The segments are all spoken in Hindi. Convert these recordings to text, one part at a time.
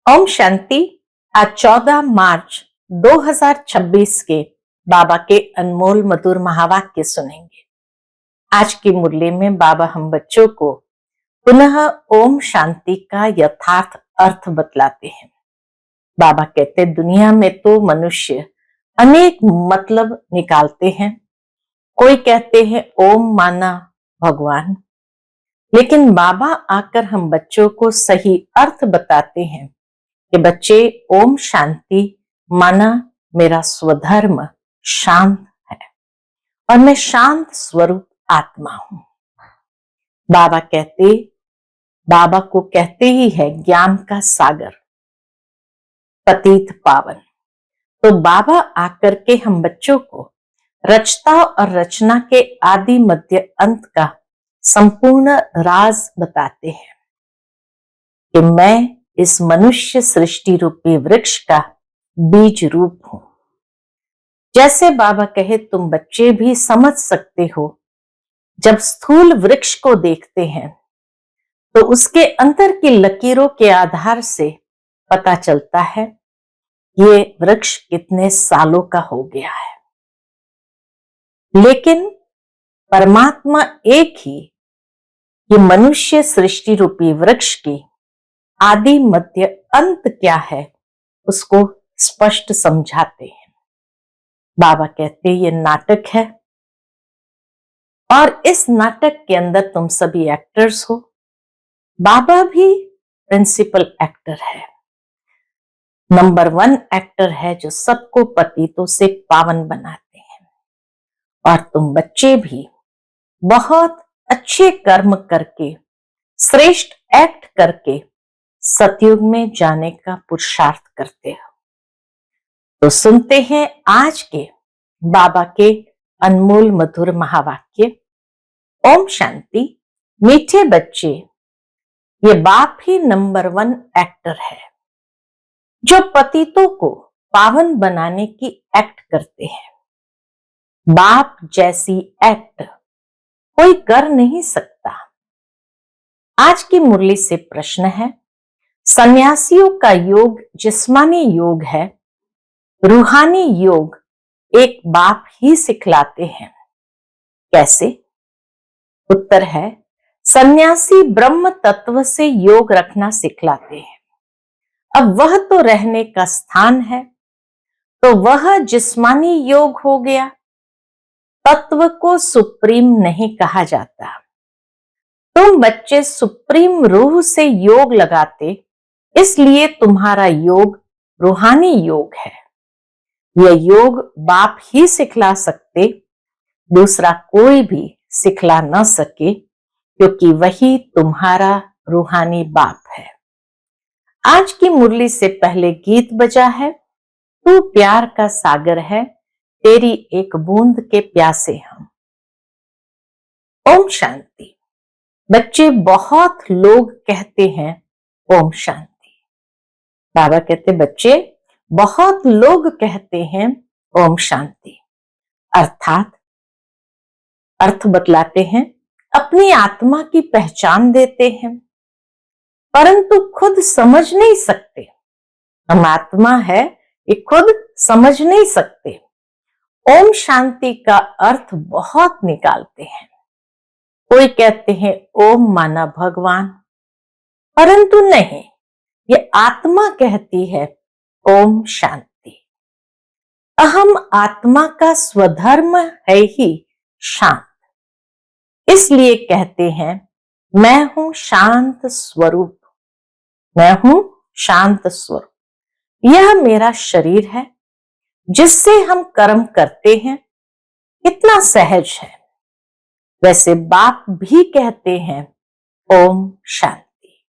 ओम शांति। आज 14 मार्च 2026 के बाबा के अनमोल मधुर महावाक्य सुनेंगे। आज की मुरली में बाबा हम बच्चों को पुनः ओम शांति का यथार्थ अर्थ बतलाते हैं। बाबा कहते दुनिया में तो मनुष्य अनेक मतलब निकालते हैं। कोई कहते हैं ओम माना भगवान, लेकिन बाबा आकर हम बच्चों को सही अर्थ बताते हैं कि बच्चे ओम शांति माना मेरा स्वधर्म शांत है और मैं शांत स्वरूप आत्मा हूं। बाबा को कहते ही है ज्ञान का सागर, पतित पावन। तो बाबा आकर के हम बच्चों को रचता और रचना के आदि मध्य अंत का संपूर्ण राज बताते हैं कि मैं इस मनुष्य सृष्टि रूपी वृक्ष का बीज रूप हूं। जैसे बाबा कहे तुम बच्चे भी समझ सकते हो, जब स्थूल वृक्ष को देखते हैं तो उसके अंदर की लकीरों के आधार से पता चलता है ये वृक्ष कितने सालों का हो गया है। लेकिन परमात्मा एक ही ये मनुष्य सृष्टि रूपी वृक्ष की आदि मध्य अंत क्या है उसको स्पष्ट समझाते हैं। बाबा कहते ये नाटक है और इस नाटक के अंदर तुम सभी एक्टर्स हो। बाबा भी प्रिंसिपल एक्टर है, नंबर 1 एक्टर है जो सबको पतितों से पावन बनाते हैं। और तुम बच्चे भी बहुत अच्छे कर्म करके, श्रेष्ठ एक्ट करके सतयुग में जाने का पुरुषार्थ करते हो। तो सुनते हैं आज के बाबा के अनमोल मधुर महावाक्य। ओम शांति। मीठे बच्चे, ये बाप ही नंबर 1 एक्टर है जो पतितों को पावन बनाने की एक्ट करते हैं। बाप जैसी एक्ट कोई कर नहीं सकता। आज की मुरली से प्रश्न है, सन्यासियों का योग जिस्मानी योग है, रूहानी योग एक बाप ही सिखलाते हैं। कैसे? उत्तर है, सन्यासी ब्रह्म तत्व से योग रखना सिखलाते हैं। अब वह तो रहने का स्थान है, तो वह जिस्मानी योग हो गया। तत्व को सुप्रीम नहीं कहा जाता। तुम बच्चे सुप्रीम रूह से योग लगाते, इसलिए तुम्हारा योग रूहानी योग है। यह योग बाप ही सिखला सकते, दूसरा कोई भी सिखला न सके, क्योंकि वही तुम्हारा रूहानी बाप है। आज की मुरली से पहले गीत बजा है, तू प्यार का सागर है, तेरी एक बूंद के प्यासे हम। ओम शांति। बच्चे बहुत लोग कहते हैं ओम शांति। बाबा कहते बच्चे बहुत लोग कहते हैं ओम शांति, अर्थात अर्थ बतलाते हैं, अपनी आत्मा की पहचान देते हैं, परंतु खुद समझ नहीं सकते। हम आत्मा है ये खुद समझ नहीं सकते। ओम शांति का अर्थ बहुत निकालते हैं। कोई कहते हैं ओम माना भगवान, परंतु नहीं, ये आत्मा कहती है ओम शांति। अहम आत्मा का स्वधर्म है ही शांत, इसलिए कहते हैं मैं हूं शांत स्वरूप, मैं हूं शांत स्वरूप। यह मेरा शरीर है जिससे हम कर्म करते हैं, कितना सहज है। वैसे बाप भी कहते हैं ओम शांति,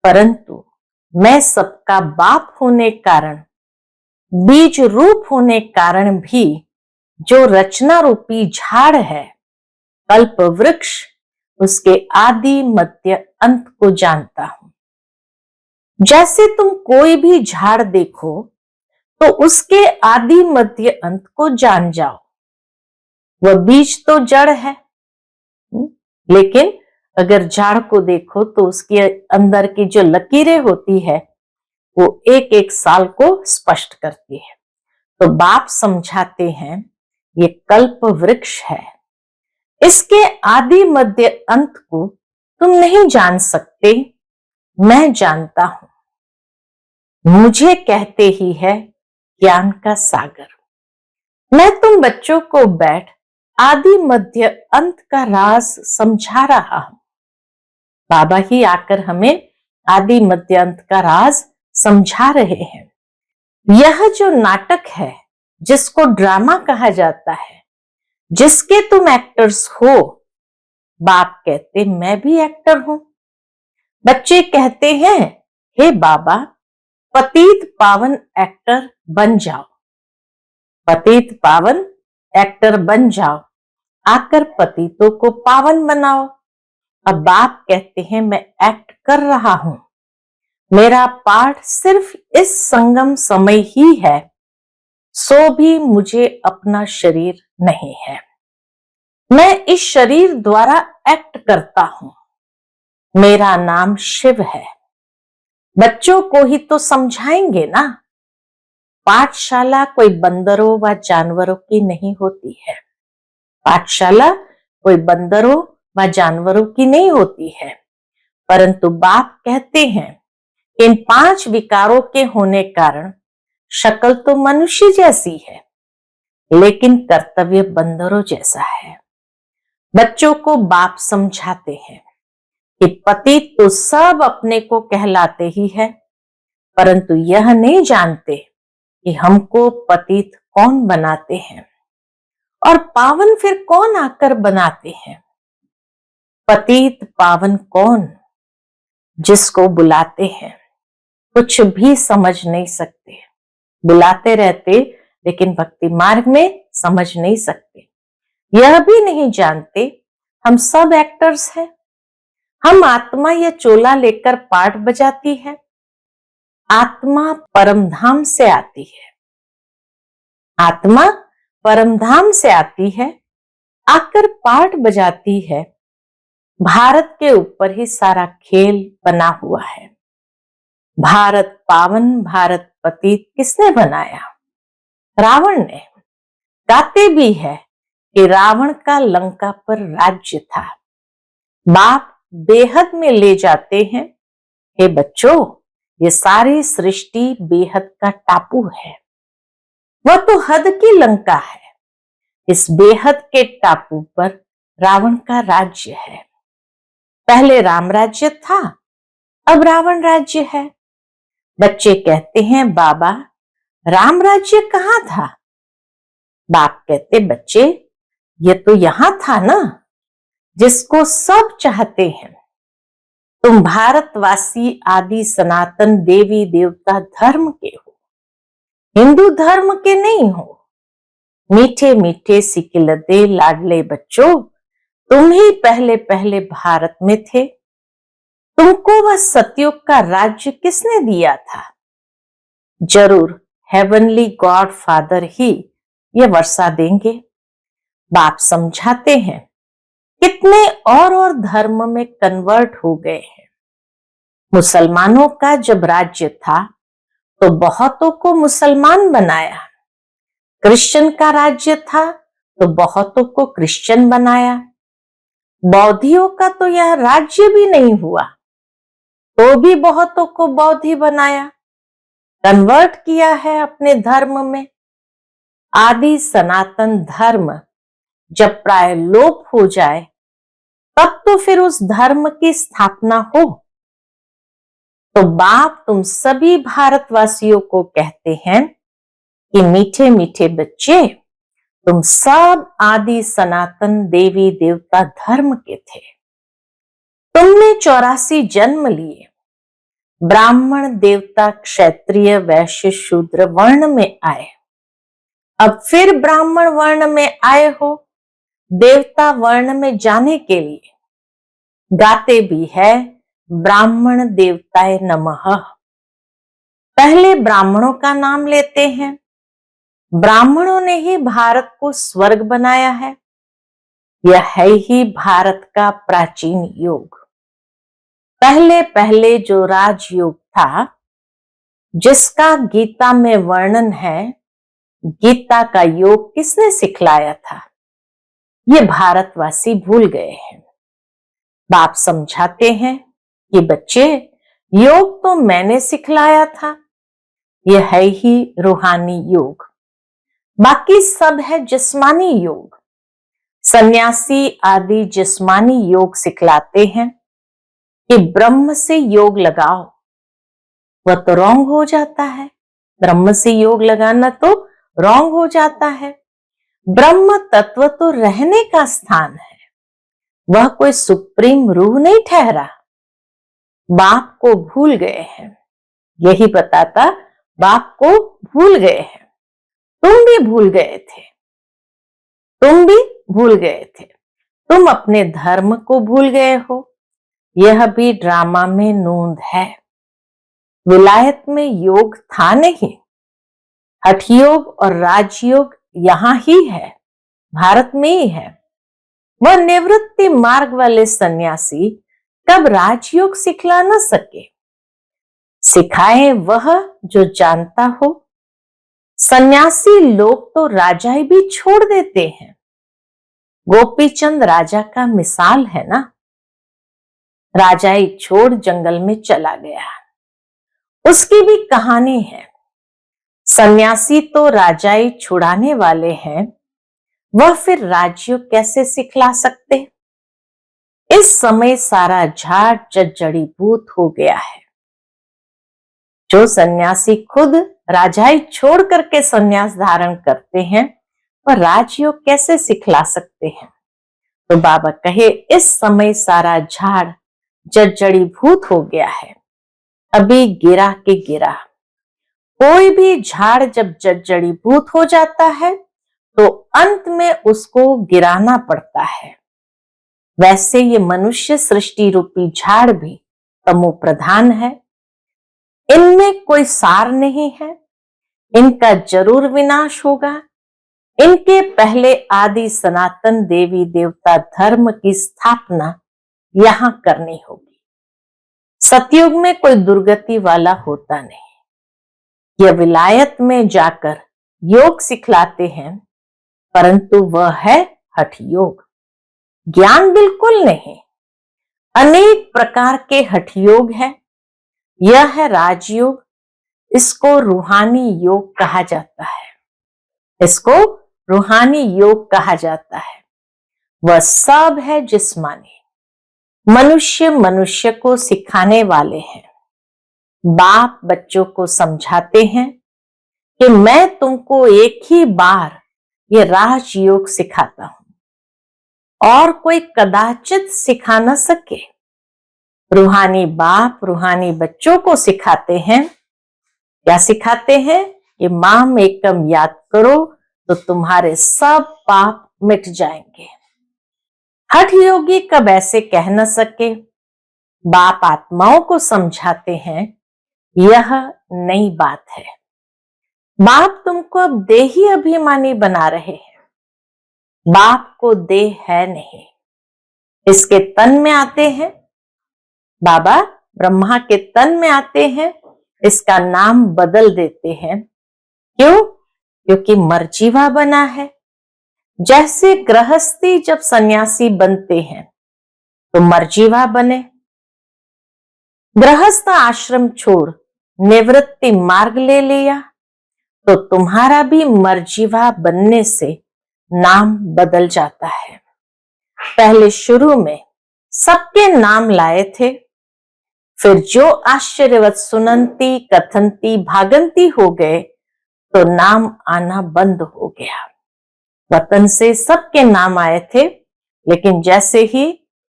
परंतु मैं सबका बाप होने कारण, बीज रूप होने कारण भी जो रचना रूपी झाड़ है, कल्प वृक्ष, उसके आदि मध्य अंत को जानता हूं। जैसे तुम कोई भी झाड़ देखो तो उसके आदि मध्य अंत को जान जाओ। वह बीज तो जड़ है, लेकिन अगर झाड़ को देखो तो उसके अंदर की जो लकीरें होती है वो एक एक साल को स्पष्ट करती है। तो बाप समझाते हैं ये कल्प वृक्ष है, इसके आदि मध्य अंत को तुम नहीं जान सकते, मैं जानता हूं। मुझे कहते ही है ज्ञान का सागर। मैं तुम बच्चों को बैठ आदि मध्य अंत का राज समझा रहा हूं। बाबा ही आकर हमें आदि मध्य अंत का राज समझा रहे हैं। यह जो नाटक है, जिसको ड्रामा कहा जाता है, जिसके तुम एक्टर्स हो, बाप कहते मैं भी एक्टर हूं। बच्चे कहते हैं हे बाबा, पतित पावन एक्टर बन जाओ, पतित पावन एक्टर बन जाओ, आकर पतितों को पावन बनाओ। अब बाप कहते हैं मैं एक्ट कर रहा हूं, मेरा पाठ सिर्फ इस संगम समय ही है, सो भी मुझे अपना शरीर नहीं है। मैं इस शरीर द्वारा एक्ट करता हूं। मेरा नाम शिव है। बच्चों को ही तो समझाएंगे ना। पाठशाला कोई बंदरों व जानवरों की नहीं होती है। पाठशाला कोई बंदरों व जानवरों की नहीं होती है, परंतु बाप कहते हैं इन 5 विकारों के होने कारण शक्ल तो मनुष्य जैसी है, लेकिन कर्तव्य बंदरों जैसा है। बच्चों को बाप समझाते हैं कि पतित तो सब अपने को कहलाते ही है, परंतु यह नहीं जानते कि हमको पतित कौन बनाते हैं और पावन फिर कौन आकर बनाते हैं। पतित पावन कौन? जिसको बुलाते हैं, कुछ भी समझ नहीं सकते, बुलाते रहते लेकिन भक्ति मार्ग में समझ नहीं सकते। यह भी नहीं जानते हम सब एक्टर्स हैं। हम आत्मा या चोला लेकर पाठ बजाती है। आत्मा परमधाम से आती है, आत्मा परमधाम से आती है, आकर पाठ बजाती है। भारत के ऊपर ही सारा खेल बना हुआ है। भारत पावन, भारत पतित किसने बनाया? रावण ने। गाते भी है कि रावण का लंका पर राज्य था। बाप बेहद में ले जाते हैं, हे बच्चों, ये सारी सृष्टि बेहद का टापू है, वह तो हद की लंका है। इस बेहद के टापू पर रावण का राज्य है। पहले राम राज्य था, अब रावण राज्य है। बच्चे कहते हैं बाबा, राम राज्य कहाँ था? बाप कहते बच्चे, ये तो यहां था ना, जिसको सब चाहते हैं। तुम भारतवासी आदि सनातन देवी देवता धर्म के हो, हिंदू धर्म के नहीं हो। मीठे मीठे सिकिलदे लाडले बच्चों, तुम ही पहले पहले भारत में थे। तुमको वह सतयुग का राज्य किसने दिया था? जरूर हेवनली गॉड फादर ही ये वर्षा देंगे। बाप समझाते हैं कितने और धर्म में कन्वर्ट हो गए हैं। मुसलमानों का जब राज्य था तो बहुतों को मुसलमान बनाया। क्रिश्चियन का राज्य था तो बहुतों को क्रिश्चियन बनाया। बौद्धियों का तो यह राज्य भी नहीं हुआ तो भी बहुतों को बौद्धि बनाया, कन्वर्ट किया है अपने धर्म में। आदि सनातन धर्म जब प्राय लोप हो जाए, तब तो फिर उस धर्म की स्थापना हो। तो बाप तुम सभी भारतवासियों को कहते हैं कि मीठे मीठे बच्चे, तुम सब आदि सनातन देवी देवता धर्म के थे। तुमने 84 जन्म लिए, ब्राह्मण देवता क्षत्रिय वैश्य शूद्र वर्ण में आए। अब फिर ब्राह्मण वर्ण में आए हो देवता वर्ण में जाने के लिए। गाते भी है ब्राह्मण देवताय नमः। पहले ब्राह्मणों का नाम लेते हैं। ब्राह्मणों ने ही भारत को स्वर्ग बनाया है। यह है ही भारत का प्राचीन योग। पहले पहले जो राजयोग था, जिसका गीता में वर्णन है, गीता का योग किसने सिखलाया था, ये भारतवासी भूल गए हैं। बाप समझाते हैं कि बच्चे, योग तो मैंने सिखलाया था, यह है ही रूहानी योग, बाकी सब है जिस्मानी योग। सन्यासी आदि जिस्मानी योग सिखलाते हैं कि ब्रह्म से योग लगाओ, वह तो रॉन्ग हो जाता है। ब्रह्म से योग लगाना तो रॉन्ग हो जाता है। ब्रह्म तत्व तो रहने का स्थान है, वह कोई सुप्रीम रूह नहीं ठहरा। बाप को भूल गए हैं, यही बताता, बाप को भूल गए हैं। तुम भी भूल गए थे, तुम भी भूल गए थे, तुम अपने धर्म को भूल गए हो। यह भी ड्रामा में नूंद है। विलायत में योग था नहीं, हठ योग और राजयोग यहां ही है, भारत में ही है। वह निवृत्ति मार्ग वाले सन्यासी कब राजयोग सिखला न सके। सिखाए वह जो जानता हो। सन्यासी लोग तो राजाई भी छोड़ देते हैं। गोपीचंद राजा का मिसाल है ना, राजाई छोड़ जंगल में चला गया, उसकी भी कहानी है। सन्यासी तो राजाई छुड़ाने वाले हैं, वह फिर राज्य कैसे सिखला सकते। इस समय सारा झाड़ जर्जरीभूत हो गया है। जो सन्यासी खुद राजाई छोड़ करके सन्यास धारण करते हैं, वह राजयोग कैसे सिखला सकते हैं। तो बाबा कहे, इस समय सारा झाड़ जर्जरीभूत हो गया है, अभी गिरा के गिरा। कोई भी झाड़ जब जर्जरीभूत हो जाता है तो अंत में उसको गिराना पड़ता है। वैसे ये मनुष्य सृष्टि रूपी झाड़ भी तमो प्रधान है, इनमें कोई सार नहीं है, इनका जरूर विनाश होगा। इनके पहले आदि सनातन देवी देवता धर्म की स्थापना यहां करनी होगी। सतयुग में कोई दुर्गति वाला होता नहीं। यह विलायत में जाकर योग सिखलाते हैं, परंतु वह है हठ योग, ज्ञान बिल्कुल नहीं। अनेक प्रकार के हठ योग है। यह है राजयोग, इसको रूहानी योग कहा जाता है, इसको रूहानी योग कहा जाता है। वह सब है जिस्मानी। मनुष्य मनुष्य को सिखाने वाले हैं। बाप बच्चों को समझाते हैं कि मैं तुमको एक ही बार ये राजयोग सिखाता हूं और कोई कदाचित सिखा न सके। रूहानी बाप रूहानी बच्चों को सिखाते हैं। क्या सिखाते हैं? कि माम एकम याद करो तो तुम्हारे सब पाप मिट जाएंगे। हठ योगी कब ऐसे कह न सके। बाप आत्माओं को समझाते हैं, यह नई बात है। बाप तुमको अब देही अभिमानी बना रहे हैं। बाप को देह है नहीं, इसके तन में आते हैं। बाबा ब्रह्मा के तन में आते हैं, इसका नाम बदल देते हैं। क्यों? क्योंकि मर्जीवा बना है। जैसे गृहस्थी जब सन्यासी बनते हैं तो मर्जीवा बने। गृहस्थ आश्रम छोड़ निवृत्ति मार्ग ले लिया तो तुम्हारा भी मर्जीवा बनने से नाम बदल जाता है। पहले शुरू में सबके नाम लाए थे, फिर जो आश्चर्यवत सुनंती कथनती भागंती हो गए तो नाम आना बंद हो गया। वतन से सबके नाम आए थे, लेकिन जैसे ही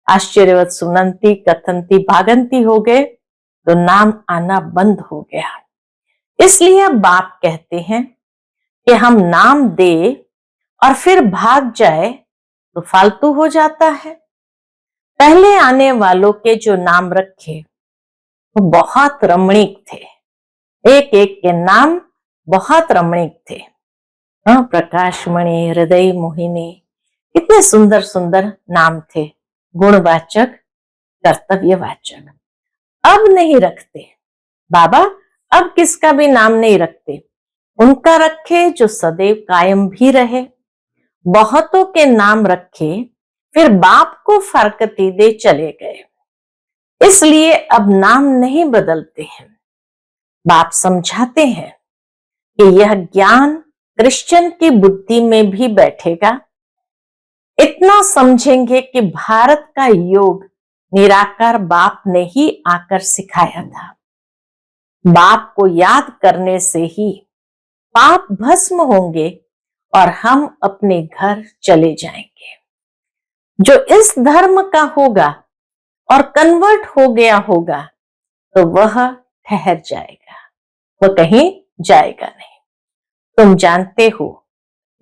आश्चर्यवत सुनंती कथनती भागंती हो गए तो नाम आना बंद हो गया। इसलिए बाप कहते हैं कि हम नाम दे और फिर भाग जाए तो फालतू हो जाता है। पहले आने वालों के जो नाम रखे वो बहुत रमणीक थे, एक एक के नाम बहुत रमणीक थे। प्रकाशमणि, हृदय मोहिनी, कितने सुंदर सुंदर नाम थे, गुणवाचक कर्तव्यवाचक। अब नहीं रखते। बाबा अब किसका भी नाम नहीं रखते, उनका रखे जो सदैव कायम भी रहे। बहुतों के नाम रखे, फिर बाप को फरकती दे चले गए, इसलिए अब नाम नहीं बदलते हैं। बाप समझाते हैं कि यह ज्ञान क्रिश्चियन की बुद्धि में भी बैठेगा। इतना समझेंगे कि भारत का योग निराकार बाप ने ही आकर सिखाया था। बाप को याद करने से ही पाप भस्म होंगे और हम अपने घर चले जाएंगे। जो इस धर्म का होगा और कन्वर्ट हो गया होगा तो वह ठहर जाएगा, वह कहीं जाएगा नहीं। तुम जानते हो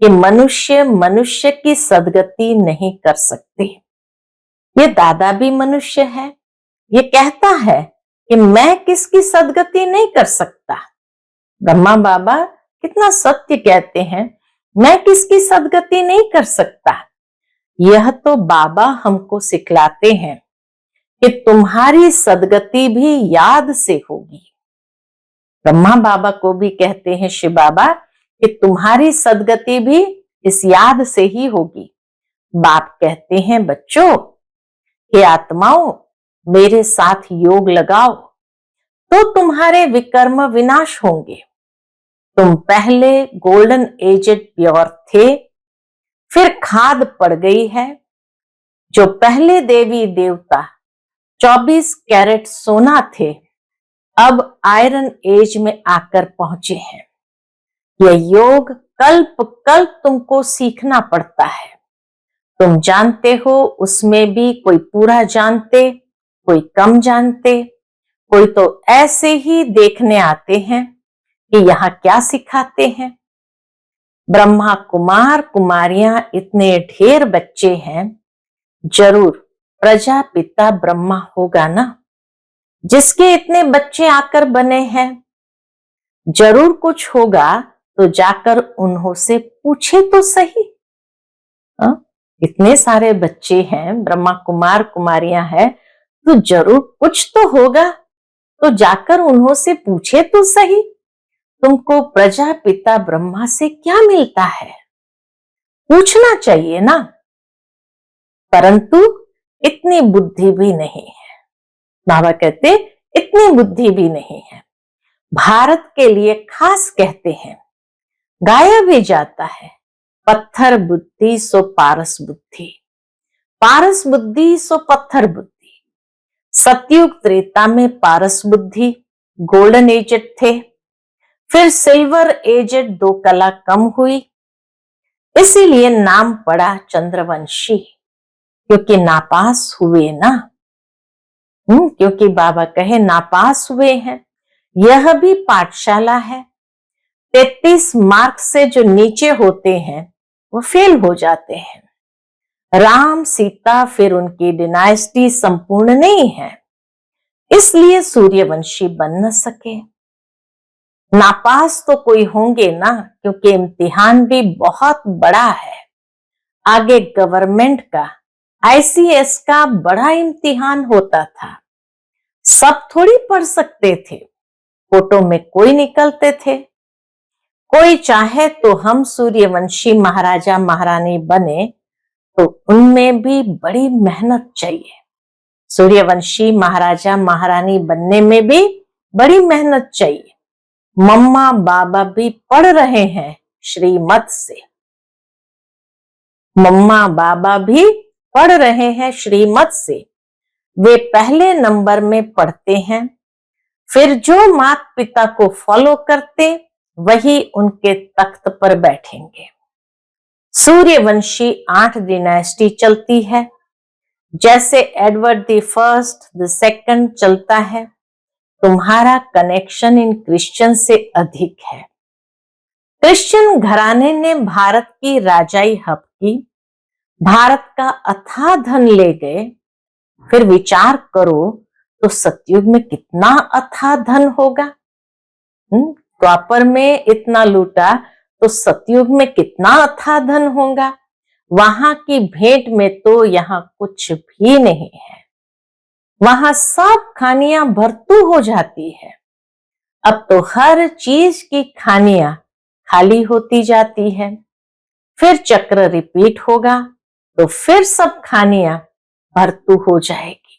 कि मनुष्य मनुष्य की सदगति नहीं कर सकते। ये दादा भी मनुष्य है, ये कहता है कि मैं किसकी सदगति नहीं कर सकता। ब्रह्मा बाबा कितना सत्य कहते हैं, मैं किसकी सदगति नहीं कर सकता। यह तो बाबा हमको सिखलाते हैं कि तुम्हारी सदगति भी याद से होगी। ब्रह्मा बाबा को भी कहते हैं शिव बाबा कि तुम्हारी सदगति भी इस याद से ही होगी। बाप कहते हैं बच्चों कि आत्माओं मेरे साथ योग लगाओ तो तुम्हारे विकर्म विनाश होंगे। तुम पहले गोल्डन एजेड प्योर थे, फिर खाद पड़ गई है। जो पहले देवी देवता 24 कैरेट सोना थे, अब आयरन एज में आकर पहुंचे हैं। यह योग कल्प कल्प तुमको सीखना पड़ता है। तुम जानते हो उसमें भी कोई पूरा जानते, कोई कम जानते, कोई तो ऐसे ही देखने आते हैं कि यहाँ क्या सिखाते हैं। ब्रह्मा कुमार कुमारियां इतने ढेर बच्चे हैं, जरूर प्रजापिता ब्रह्मा होगा ना, जिसके इतने बच्चे आकर बने हैं। जरूर कुछ होगा तो जाकर उन्हों से पूछे तो सही। इतने सारे बच्चे हैं, ब्रह्मा कुमार कुमारियां हैं, तो जरूर कुछ तो होगा, तो जाकर उन्हों से पूछे तो सही। तुमको प्रजापिता ब्रह्मा से क्या मिलता है, पूछना चाहिए ना। परंतु इतनी बुद्धि भी नहीं है। बाबा कहते इतनी बुद्धि भी नहीं है। भारत के लिए खास कहते हैं, गाया भी जाता है, पत्थर बुद्धि सो पारस बुद्धि, पारस बुद्धि सो पत्थर बुद्धि। सतयुग त्रेता में पारस बुद्धि गोल्डन एजेड थे, फिर सिल्वर एजेड 2 कला कम हुई, इसीलिए नाम पड़ा चंद्रवंशी, क्योंकि नापास हुए ना। क्योंकि बाबा कहे नापास हुए हैं। यह भी पाठशाला है। 33 मार्क से जो नीचे होते हैं वो फेल हो जाते हैं। राम सीता फिर उनकी डिनाइस्टी संपूर्ण नहीं है, इसलिए सूर्यवंशी बन न सके। नापास तो कोई होंगे ना, क्योंकि इम्तिहान भी बहुत बड़ा है। आगे गवर्नमेंट का, आईसीएस का बड़ा इम्तिहान होता था। सब थोड़ी पढ़ सकते थे, फोटो में कोई निकलते थे। कोई चाहे तो हम सूर्यवंशी महाराजा महारानी बने, तो उनमें भी बड़ी मेहनत चाहिए। सूर्यवंशी महाराजा महारानी बनने में भी बड़ी मेहनत चाहिए। मम्मा बाबा भी पढ़ रहे हैं श्रीमत से, मम्मा बाबा भी पढ़ रहे हैं श्रीमत से। वे पहले नंबर में पढ़ते हैं, फिर जो माता पिता को फॉलो करते वही उनके तख्त पर बैठेंगे। सूर्यवंशी 8 डिनाइस्टी चलती है, जैसे Edward the first the second चलता है। तुम्हारा कनेक्शन इन क्रिश्चियन से अधिक है। क्रिश्चियन घराने ने भारत की राजाई हब की, भारत का अथाह धन ले गए। फिर विचार करो तो सतयुग में कितना अथाह धन होगा। द्वापर में इतना लूटा तो सतयुग में कितना अथाह धन होगा। वहां की भेंट में तो यहाँ कुछ भी नहीं है। वहां सब खानियां भरतू हो जाती है। अब तो हर चीज की खानियां खाली होती जाती है। फिर चक्र रिपीट होगा तो फिर सब खानियां भरतू हो जाएगी।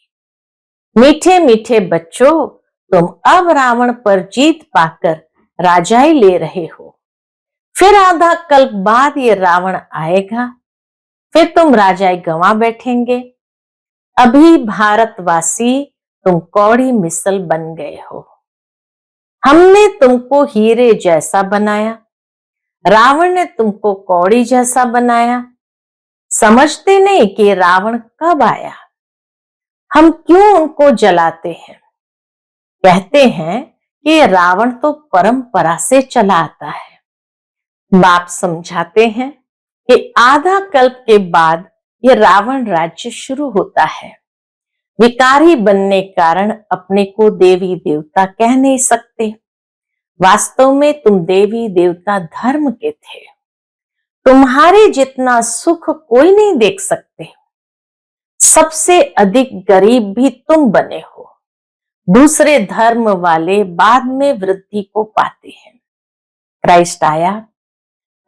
मीठे मीठे बच्चों, तुम अब रावण पर जीत पाकर राजाई ले रहे हो। फिर आधा कल्प बाद ये रावण आएगा, फिर तुम राजाई गंवा बैठेंगे। अभी भारतवासी तुम कौड़ी मिसल बन गए हो। हमने तुमको हीरे जैसा बनाया, रावण ने तुमको कौड़ी जैसा बनाया। समझते नहीं कि रावण कब आया, हम क्यों उनको जलाते हैं। कहते हैं कि रावण तो परंपरा से चला आता है। बाप समझाते हैं कि आधा कल्प के बाद ये रावण राज्य शुरू होता है। विकारी बनने कारण अपने को देवी देवता कह नहीं सकते। वास्तव में तुम देवी देवता धर्म के थे। तुम्हारे जितना सुख कोई नहीं देख सकते। सबसे अधिक गरीब भी तुम बने हो। दूसरे धर्म वाले बाद में वृद्धि को पाते हैं। क्राइस्ट आया,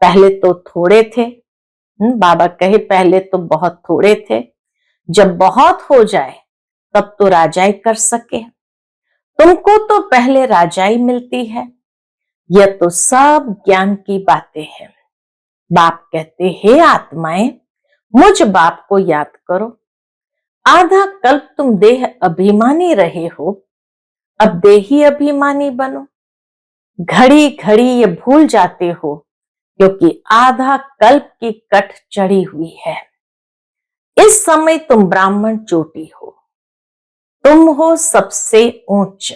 पहले तो थोड़े थे। बाबा कहे पहले तो बहुत थोड़े थे, जब बहुत हो जाए तब तो राजाई कर सके। तुमको तो पहले राजाई मिलती है। यह तो सब ज्ञान की बातें हैं। बाप कहते हे आत्माएं, मुझ बाप को याद करो। आधा कल्प तुम देह अभिमानी रहे हो, अब देही अभिमानी बनो। घड़ी घड़ी ये भूल जाते हो क्योंकि आधा कल्प की कट चढ़ी हुई है। इस समय तुम ब्राह्मण चोटी हो, तुम हो सबसे ऊंच।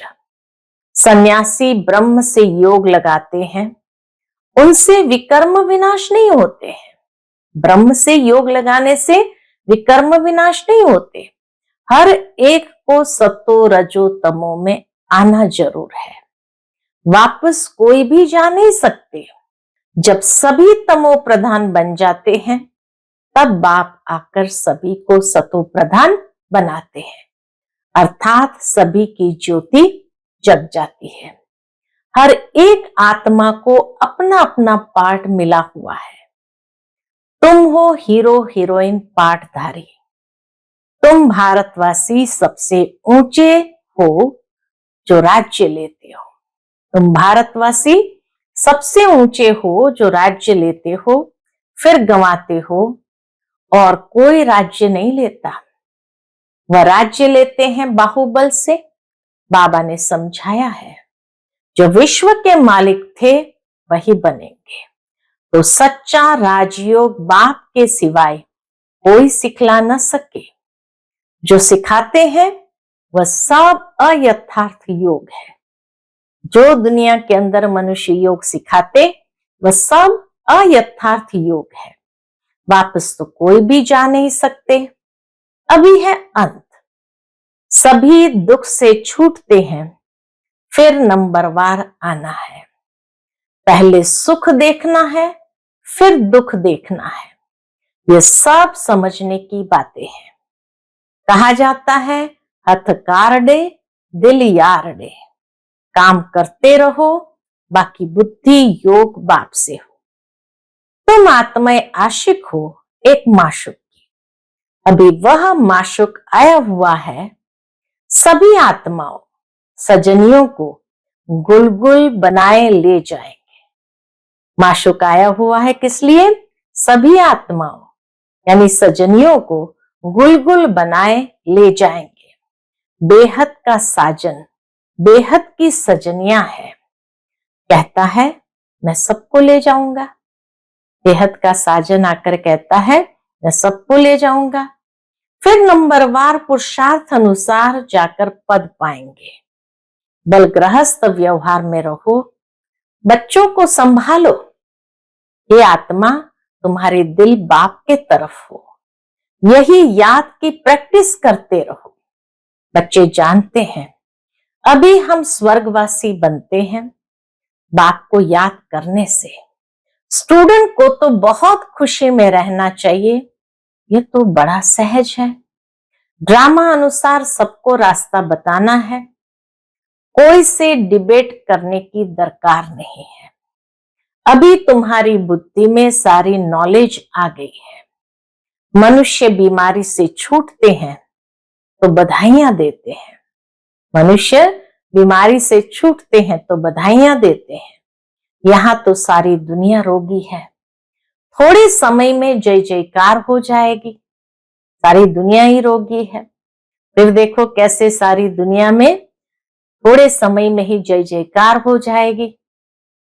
सन्यासी ब्रह्म से योग लगाते हैं, उनसे विकर्म विनाश नहीं होते हैं। ब्रह्म से योग लगाने से विकर्म विनाश नहीं होते। हर एक को सतो रजो तमो में आना जरूर है, वापस कोई भी जा नहीं सकते। जब सभी तमो प्रधान बन जाते हैं तब बाप आकर सभी को सतो प्रधान बनाते हैं, अर्थात सभी की ज्योति जग जाती है। हर एक आत्मा को अपना अपना पार्ट मिला हुआ है। तुम हो हीरो हीरोइन पार्टधारी। तुम भारतवासी सबसे ऊंचे हो जो राज्य लेते हो। तुम भारतवासी सबसे ऊंचे हो जो राज्य लेते हो, फिर गंवाते हो और कोई राज्य नहीं लेता। वह राज्य लेते हैं बाहुबल से। बाबा ने समझाया है, जो विश्व के मालिक थे वही बनेंगे। तो सच्चा राजयोग बाप के सिवाय कोई सिखला न सके। जो सिखाते हैं वह सब अयथार्थ योग है। जो दुनिया के अंदर मनुष्य योग सिखाते वह सब अयथार्थ योग है। वापस तो कोई भी जा नहीं सकते। अभी है अंत, सभी दुख से छूटते हैं, फिर नंबरवार आना है। पहले सुख देखना है, फिर दुख देखना है। ये सब समझने की बातें हैं। कहा जाता है हथकार डे दिल यार डे। काम करते रहो, बाकी बुद्धि योग बाप से हो। तुम आत्माएं आशिक हो एक माशुक की। अभी वह माशुक आया हुआ है। सभी आत्माओं सजनियों को गुलगुल बनाए ले जाएंगे। माशुक आया हुआ है किस लिए? सभी आत्माओं यानी सजनियों को गुलगुल बनाए ले जाएंगे। बेहद का साजन, बेहद की सजनिया है। कहता है मैं सबको ले जाऊंगा। बेहद का साजन आकर कहता है मैं सबको ले जाऊंगा। फिर नंबरवार पुरुषार्थ अनुसार जाकर पद पाएंगे। बल गृहस्थ व्यवहार में रहो, बच्चों को संभालो। ये आत्मा तुम्हारे दिल बाप के तरफ हो, यही याद की प्रैक्टिस करते रहो। बच्चे जानते हैं अभी हम स्वर्गवासी बनते हैं बाप को याद करने से। स्टूडेंट को तो बहुत खुशी में रहना चाहिए, ये तो बड़ा सहज है। ड्रामा अनुसार सबको रास्ता बताना है। कोई से डिबेट करने की दरकार नहीं है। अभी तुम्हारी बुद्धि में सारी नॉलेज आ गई है। मनुष्य बीमारी से छूटते हैं तो बधाइयां देते हैं। मनुष्य बीमारी से छूटते हैं तो बधाइयां देते हैं। यहाँ तो सारी दुनिया रोगी है। थोड़े समय में जय जयकार हो जाएगी। सारी दुनिया ही रोगी है। फिर देखो कैसे सारी दुनिया में थोड़े समय में ही जय जयकार हो जाएगी।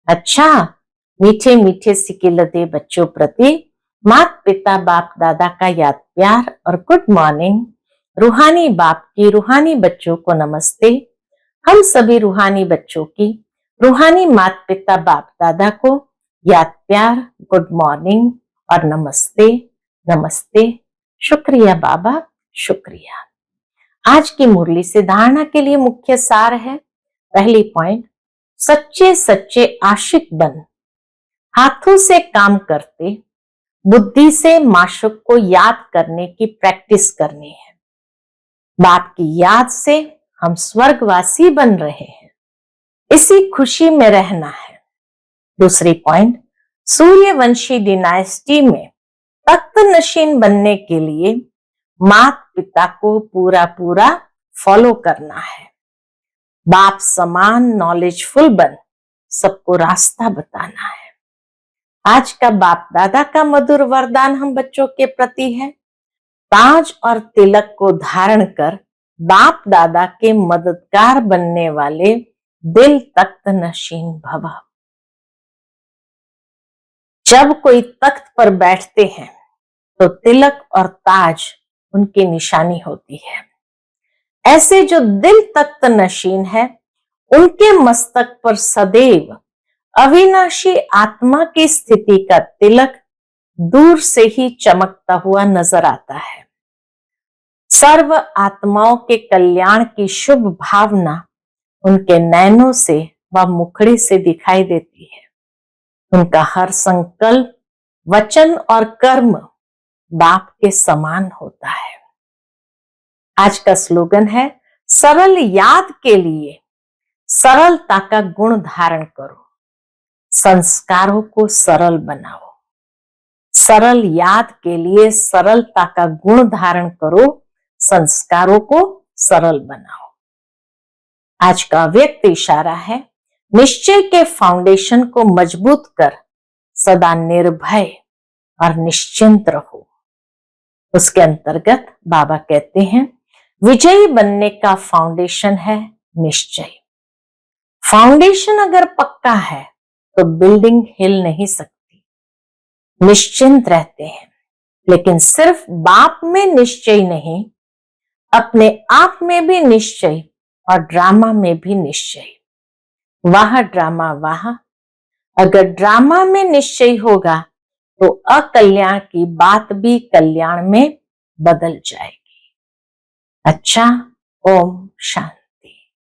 अच्छा, मीठे मीठे सिकिलते बच्चों प्रति माता पिता बाप दादा का याद प्यार और गुड मॉर्निंग। रूहानी बाप की रूहानी बच्चों को नमस्ते। हम सभी रूहानी बच्चों की रूहानी माता पिता बाप दादा को याद प्यार, गुड मॉर्निंग और नमस्ते नमस्ते। शुक्रिया बाबा, शुक्रिया। आज की मुरली से धारणा के लिए मुख्य सार है। पहली पॉइंट, सच्चे सच्चे आशिक बन। हाथों से काम करते, बुद्धि से माशूक को याद करने की प्रैक्टिस करनी है। बाप की याद से हम स्वर्गवासी बन रहे हैं। इसी खुशी में रहना है। दूसरी पॉइंट, सूर्यवंशी डिनाइस्टी में तख्त नशीन बनने के लिए माता पिता को पूरा पूरा फॉलो करना है। बाप समान नॉलेजफुल बन सबको रास्ता बताना है। आज का बाप दादा का मधुर वरदान हम बच्चों के प्रति है। ताज और तिलक को धारण कर बाप दादा के मददगार बनने वाले दिल तख्त नशीन भव। जब कोई तख्त पर बैठते हैं तो तिलक और ताज उनकी निशानी होती है। ऐसे जो दिल तख्त नशीन है, उनके मस्तक पर सदैव अविनाशी आत्मा की स्थिति का तिलक दूर से ही चमकता हुआ नजर आता है। सर्व आत्माओं के कल्याण की शुभ भावना उनके नैनों से व मुखड़े से दिखाई देती है। उनका हर संकल्प, वचन और कर्म बाप के समान होता है। आज का स्लोगन है, सरल याद के लिए सरलता का गुण धारण करो, संस्कारों को सरल बनाओ। सरल याद के लिए सरलता का गुण धारण करो, संस्कारों को सरल बनाओ। आज का व्यक्त इशारा है, निश्चय के फाउंडेशन को मजबूत कर सदा निर्भय और निश्चिंत रहो। उसके अंतर्गत बाबा कहते हैं, विजयी बनने का फाउंडेशन है निश्चय। फाउंडेशन अगर पक्का है तो बिल्डिंग हिल नहीं सकती। निश्चिंत रहते हैं, लेकिन सिर्फ बाप में निश्चय नहीं, अपने आप में भी निश्चय और ड्रामा में भी निश्चय। वाह ड्रामा वाह। अगर ड्रामा में निश्चय होगा तो अकल्याण की बात भी कल्याण में बदल जाएगी। अच्छा, ओम शांति।